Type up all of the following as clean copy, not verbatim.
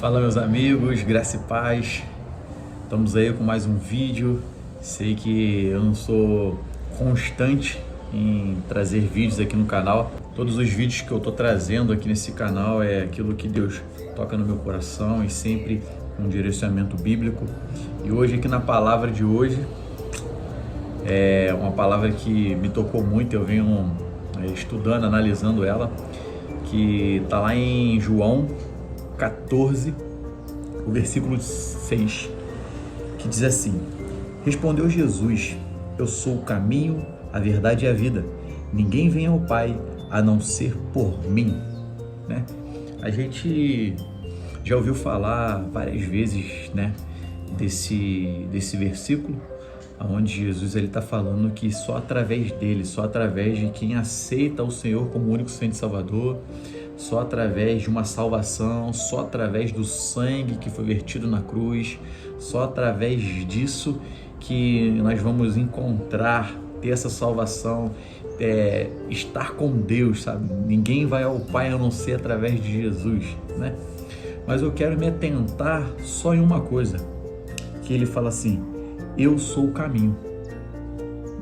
Fala, meus amigos, graça e paz. Estamos aí com mais um vídeo. Sei que eu não sou constante em trazer vídeos aqui no canal. Todos os vídeos que eu tô trazendo aqui nesse canal é aquilo que Deus toca no meu coração e sempre com um direcionamento bíblico. E hoje aqui na palavra de hoje é uma palavra que me tocou muito. Eu venho estudando, analisando ela, que está lá em João 14, o versículo 6, que diz assim: Respondeu Jesus: Eu sou o caminho, a verdade e a vida. Ninguém vem ao Pai a não ser por mim. Né? A gente já ouviu falar várias vezes, né, desse versículo, onde Jesus está falando que só através dele, só através de quem aceita o Senhor como único Senhor e Salvador, só através de uma salvação, só através do sangue que foi vertido na cruz, só através disso que nós vamos encontrar, ter essa salvação, estar com Deus, sabe? Ninguém vai ao Pai a não ser através de Jesus, né? Mas eu quero me atentar só em uma coisa, que ele fala assim: eu sou o caminho,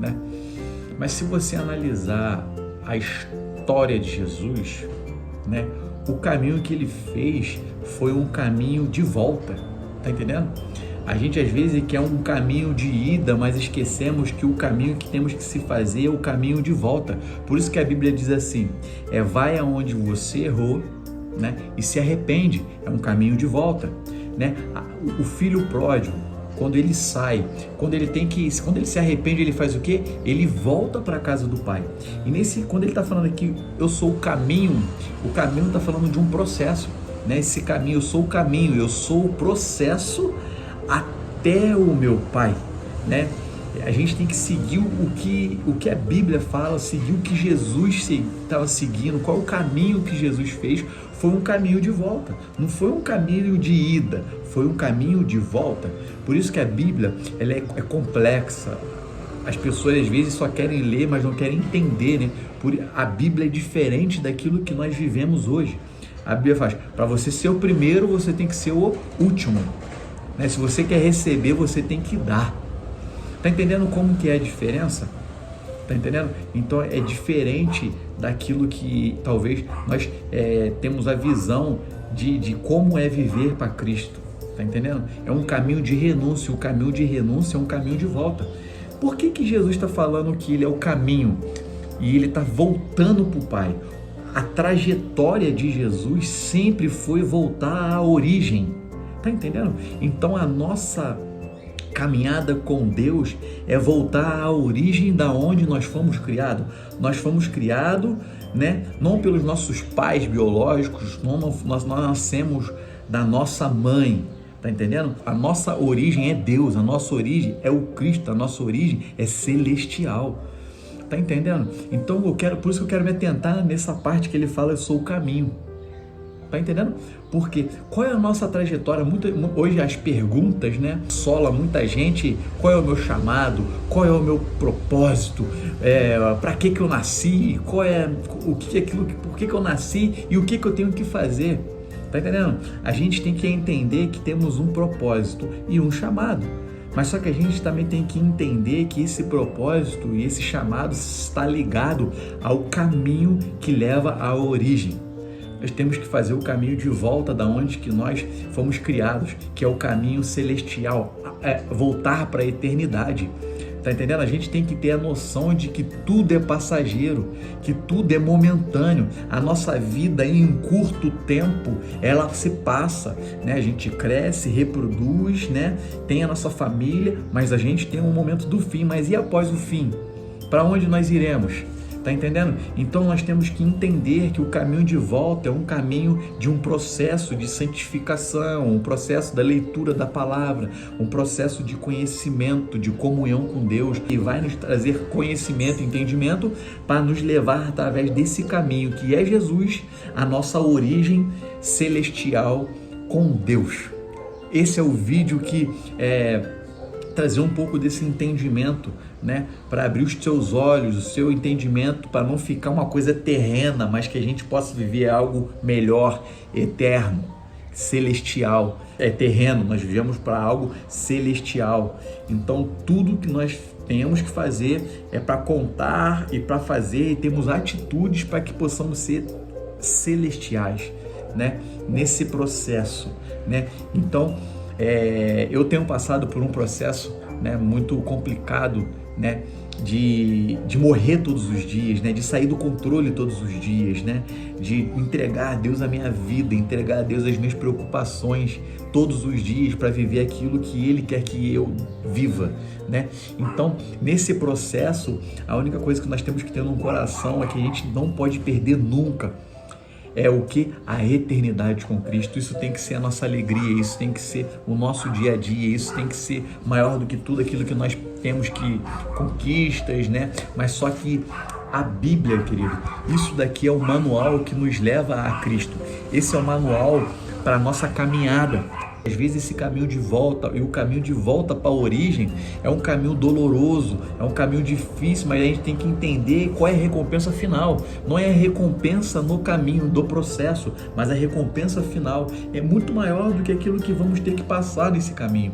né? Mas se você analisar a história de Jesus, né, o caminho que ele fez foi um caminho de volta, tá entendendo? A gente às vezes quer um caminho de ida, mas esquecemos que o caminho que temos que se fazer é o caminho de volta. Por isso que a Bíblia diz assim: vai aonde você errou, né, e se arrepende, é um caminho de volta, né? O filho pródigo, quando ele sai, quando ele se arrepende, ele faz o quê? Ele volta para a casa do Pai. E quando ele está falando aqui, eu sou o caminho está falando de um processo, né? Esse caminho, eu sou o caminho, eu sou o processo até o meu Pai, né? A gente tem que seguir o que a Bíblia fala, seguir o que Jesus estava seguindo, qual o caminho que Jesus fez. Foi um caminho de volta, não foi um caminho de ida, foi um caminho de volta. Por isso que a Bíblia ela é complexa. As pessoas às vezes só querem ler, mas não querem entender, né? A Bíblia é diferente daquilo que nós vivemos hoje. A Bíblia faz, para você ser o primeiro, você tem que ser o último, né? Se você quer receber, você tem que dar. Tá entendendo como que é a diferença? Tá entendendo? Então é diferente daquilo que talvez nós temos a visão de como é viver para Cristo. Tá entendendo? É um caminho de renúncia. O caminho de renúncia é um caminho de volta. Por que Jesus está falando que ele é o caminho e ele está voltando para o Pai? A trajetória de Jesus sempre foi voltar à origem. Tá entendendo? Então a nossa caminhada com Deus é voltar à origem da onde nós fomos criados. Nós fomos criados, né, não pelos nossos pais biológicos, nós nascemos da nossa mãe, tá entendendo? A nossa origem é Deus, a nossa origem é o Cristo, a nossa origem é celestial. Tá entendendo? Então por isso que eu quero me atentar nessa parte que ele fala: eu sou o caminho. Tá entendendo? Porque qual é a nossa trajetória? Hoje as perguntas, né, assola muita gente: qual é o meu chamado? Qual é o meu propósito? Para que eu nasci? Por que eu nasci e o que eu tenho que fazer? Tá entendendo? A gente tem que entender que temos um propósito e um chamado. Mas só que a gente também tem que entender que esse propósito e esse chamado está ligado ao caminho que leva à origem. Nós temos que fazer o caminho de volta da onde que nós fomos criados, que é o caminho celestial, voltar para a eternidade. Tá entendendo? A gente tem que ter a noção de que tudo é passageiro, que tudo é momentâneo. A nossa vida em um curto tempo, ela se passa, né? A gente cresce, reproduz, né? Tem a nossa família, mas a gente tem um momento do fim. Mas e após o fim? Para onde nós iremos? Tá entendendo? Então nós temos que entender que o caminho de volta é um caminho de um processo de santificação, um processo da leitura da palavra, um processo de conhecimento, de comunhão com Deus, que vai nos trazer conhecimento e entendimento para nos levar através desse caminho que é Jesus, a nossa origem celestial com Deus. Esse é o vídeo que trazer um pouco desse entendimento, né, para abrir os teus olhos, o seu entendimento, para não ficar uma coisa terrena, mas que a gente possa viver algo melhor, eterno. celestial. É terreno, nós vivemos para algo celestial. Então tudo que nós temos que fazer é para contar e para fazer, e temos atitudes para que possamos ser celestiais, né? Nesse processo, né? Então eu tenho passado por um processo, né, muito complicado, né, de morrer todos os dias, né, de sair do controle todos os dias, né, de entregar a Deus a minha vida, entregar a Deus as minhas preocupações todos os dias para viver aquilo que Ele quer que eu viva, né? Então, nesse processo, a única coisa que nós temos que ter no coração é que a gente não pode perder nunca. É o que? A eternidade com Cristo. Isso tem que ser a nossa alegria, isso tem que ser o nosso dia a dia, isso tem que ser maior do que tudo aquilo que nós temos que conquistas, né? Mas só que a Bíblia, querido, isso daqui é o manual que nos leva a Cristo. Esse é o manual para a nossa caminhada. Às vezes esse caminho de volta, e o caminho de volta para a origem é um caminho doloroso, é um caminho difícil, mas a gente tem que entender qual é a recompensa final. Não é a recompensa no caminho do processo, mas a recompensa final é muito maior do que aquilo que vamos ter que passar nesse caminho.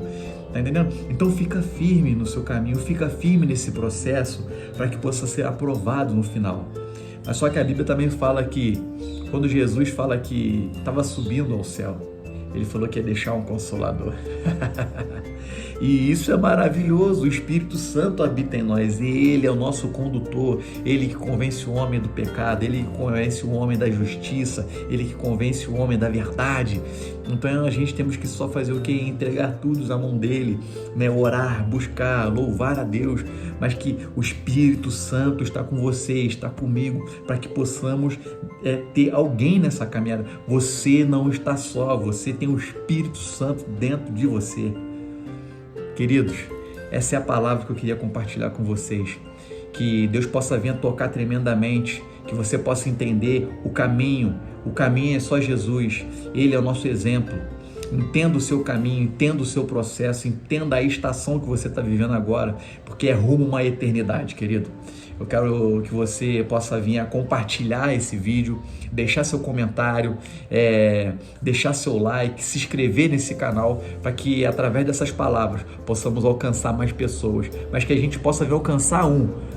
Tá entendendo? Então fica firme no seu caminho, fica firme nesse processo para que possa ser aprovado no final. Mas só que a Bíblia também fala que quando Jesus fala que estava subindo ao céu, Ele falou que ia deixar um consolador. E isso é maravilhoso. O Espírito Santo habita em nós. Ele é o nosso condutor. Ele que convence o homem do pecado. Ele que convence o homem da justiça. Ele que convence o homem da verdade. Então a gente temos que só fazer o quê? Entregar tudo na mão dele, né? Orar, buscar, louvar a Deus. Mas que o Espírito Santo está com você, está comigo, para que possamos ter alguém nessa caminhada. Você não está só. Você tem o Espírito Santo dentro de você. Queridos, essa é a palavra que eu queria compartilhar com vocês. Que Deus possa vir a tocar tremendamente, que você possa entender o caminho. O caminho é só Jesus, Ele é o nosso exemplo. Entenda o seu caminho, entenda o seu processo, entenda a estação que você está vivendo agora, porque é rumo a uma eternidade, querido. Eu quero que você possa vir a compartilhar esse vídeo, deixar seu comentário, deixar seu like, se inscrever nesse canal, para que através dessas palavras possamos alcançar mais pessoas, mas que a gente possa vir alcançar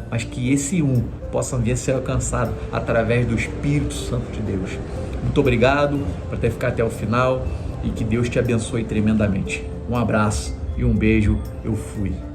mas que esse possa vir a ser alcançado através do Espírito Santo de Deus. Muito obrigado por ter ficado até o final e que Deus te abençoe tremendamente. Um abraço e um beijo. Eu fui.